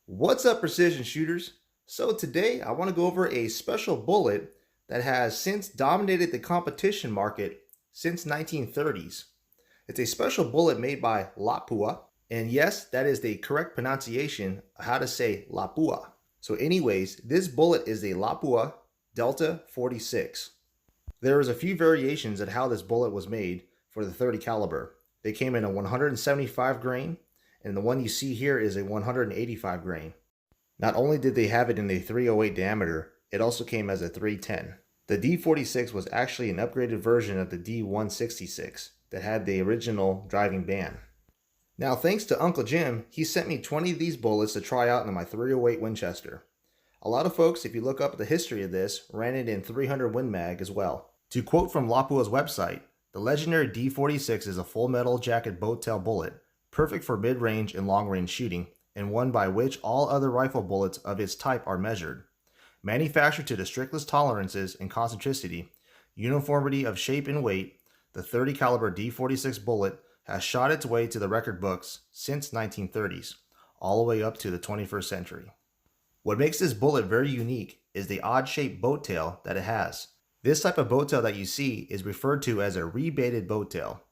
What's up, precision shooters? So today I want to go over a special bullet that has since dominated the competition market since 1930s. It's a special bullet made by Lapua, and yes, that is the correct pronunciation of how to say Lapua. So anyways, this bullet is a Lapua Delta 46. There is a few variations at how this bullet was made for the 30 caliber. They came in a 175 grain, and the one you see here is a 185 grain. Not only did they have it in a 308 diameter, it also came as a 310. The D46 was actually an upgraded version of the D166 that had the original driving band. Now, thanks to Uncle Jim, he sent me 20 of these bullets to try out in my 308 Winchester. A lot of folks, if you look up the history of this, ran it in 300 Win Mag as well. To quote from Lapua's website, the legendary D46 is a full metal jacket boat tail bullet, perfect for mid-range and long-range shooting, and one by which all other rifle bullets of its type are measured. Manufactured to the strictest tolerances in concentricity, uniformity of shape and weight, the 30 caliber D46 bullet has shot its way to the record books since 1930s, all the way up to the 21st century. What makes this bullet very unique is the odd-shaped boat tail that it has. This type of boat tail that you see is referred to as a rebated boat tail,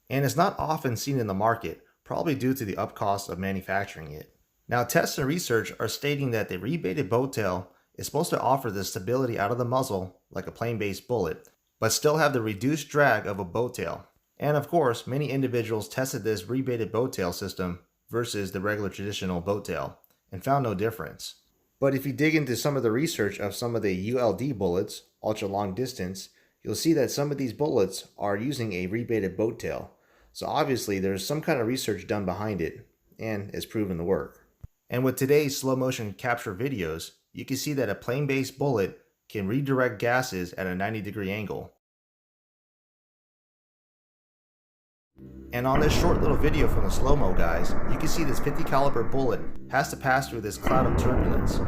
and is not often seen in the market, probably due to the up cost of manufacturing it. Now, tests and research are stating that the rebated boat tail is supposed to offer the stability out of the muzzle like a plain-based bullet, but still have the reduced drag of a boat tail. And of course, many individuals tested this rebated boat tail system versus the regular traditional boat tail and found no difference. But if you dig into some of the research of some of the ULD bullets, ultra long distance, you'll see that some of these bullets are using a rebated boat tail. So obviously there's some kind of research done behind it, and it's proven to work. And with today's slow motion capture videos, you can see that a plane-based bullet can redirect gases at a 90-degree angle. And on this short little video from the slow-mo guys, you can see this 50 caliber bullet has to pass through this cloud of turbulence.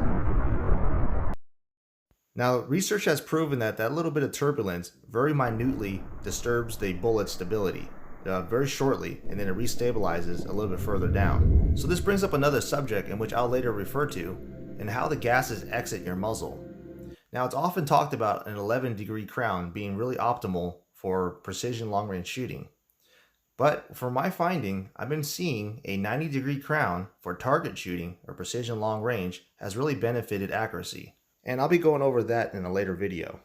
Now, research has proven that that little bit of turbulence very minutely disturbs the bullet's stability very shortly, and then it restabilizes a little bit further down. So this brings up another subject in which I'll later refer to, and how the gases exit your muzzle. Now, it's often talked about an 11-degree crown being really optimal for precision long-range shooting. But for my finding, I've been seeing a 90-degree crown for target shooting or precision long range has really benefited accuracy. And I'll be going over that in a later video.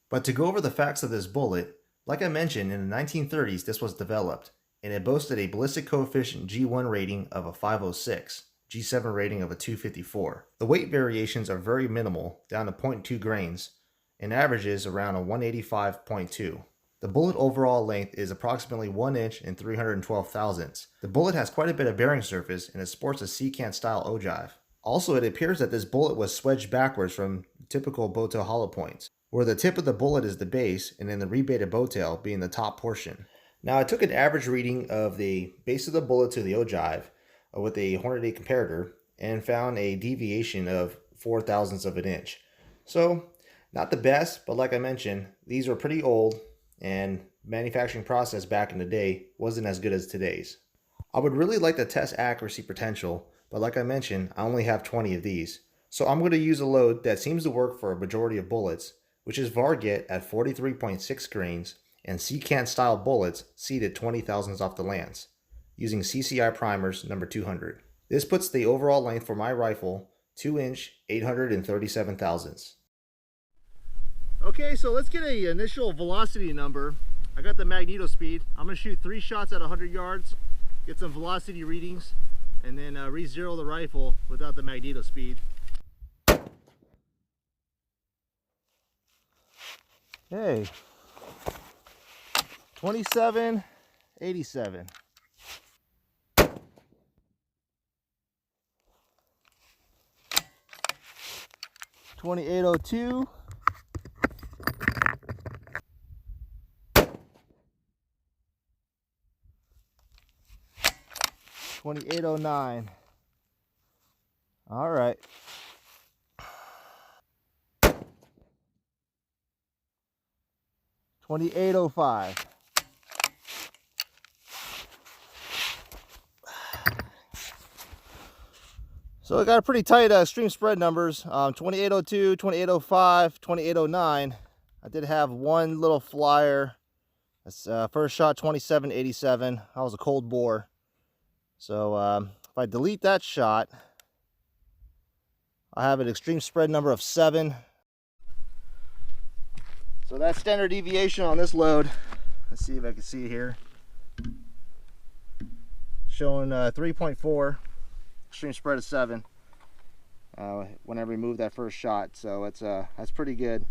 But to go over the facts of this bullet, like I mentioned, in the 1930s this was developed, and it boasted a ballistic coefficient G1 rating of a 506, G7 rating of a 254. The weight variations are very minimal, down to 0.2 grains, and averages around a 185.2. The bullet overall length is approximately 1 inch and 312 thousandths. The bullet has quite a bit of bearing surface, and it sports a secant style ogive. Also, it appears that this bullet was swedged backwards from typical boat tail hollow points, where the tip of the bullet is the base, and then the rebated boat tail being the top portion. Now, I took an average reading of the base of the bullet to the ogive with a Hornady comparator and found a deviation of 4 thousandths of an inch. So, not the best, but like I mentioned, these are pretty old, and manufacturing process back in the day wasn't as good as today's. I would really like to test accuracy potential, but like I mentioned, I only have 20 of these. So I'm going to use a load that seems to work for a majority of bullets, which is Varget at 43.6 grains and secant style bullets seated 20 thousandths off the lance, using CCI primers number 200. This puts the overall length for my rifle 2 inch 837 thousandths. Okay, so let's get an initial velocity number. I got the magneto speed. I'm going to shoot 3 shots at 100 yards, get some velocity readings, and then re-zero the rifle without the magneto speed. Hey, 2787. 2802. 2809. All right. 2805. So I got a pretty tight stream spread numbers, 2802, 2805, 2809. I did have one little flyer. That's first shot 2787. That was a cold bore. So if I delete that shot, I have an extreme spread number of 7. So that standard deviation on this load, let's see if I can see it here, showing 3.4, extreme spread of 7 when I removed that first shot. So it's that's pretty good,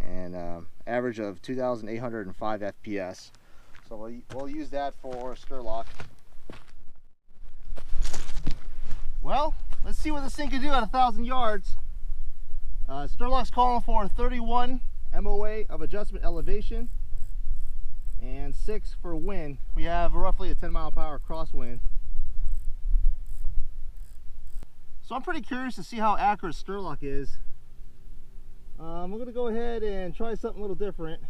and average of 2,805 FPS. So we'll use that for Sturlock. Well, let's see what this thing can do at 1,000 yards. Sturlock's calling for 31 MOA of adjustment elevation and 6 for wind. We have roughly a 10 mile per hour crosswind. So I'm pretty curious to see how accurate Sturlock is. I'm going to go ahead and try something a little different.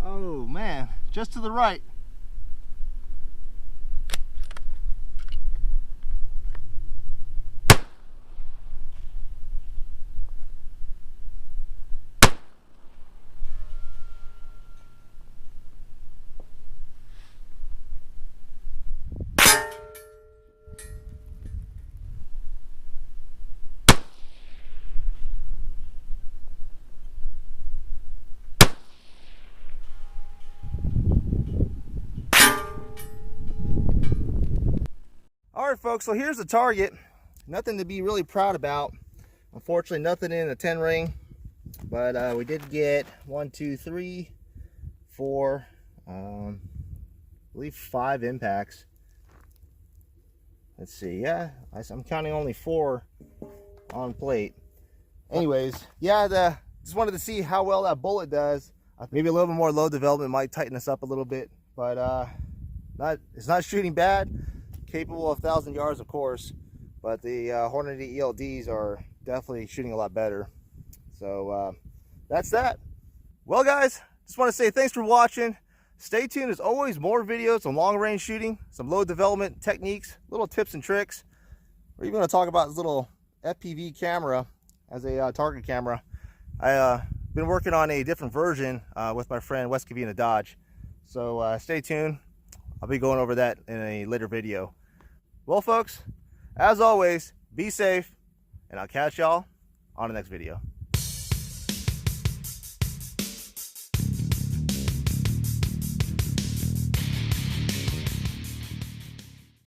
Oh man, just to the right. Alright folks, so here's the target. Nothing to be really proud about. Unfortunately, nothing in the 10 ring. But we did get 1, 2, 3, 4, I believe 5 impacts. Let's see, yeah, I'm counting only 4 on plate. Anyways, yeah, just wanted to see how well that bullet does. Maybe a little bit more load development might tighten us up a little bit, but it's not shooting bad. Capable of 1,000 yards, of course, but the Hornady ELDs are definitely shooting a lot better. So that's that. Well guys, just want to say thanks for watching. Stay tuned, as always, more videos on long range shooting, some load development techniques, little tips and tricks. We're even going to talk about this little FPV camera as a target camera. I've been working on a different version with my friend Wes Cavina Dodge. So stay tuned. I'll be going over that in a later video. Well folks, as always, be safe, and I'll catch y'all on the next video.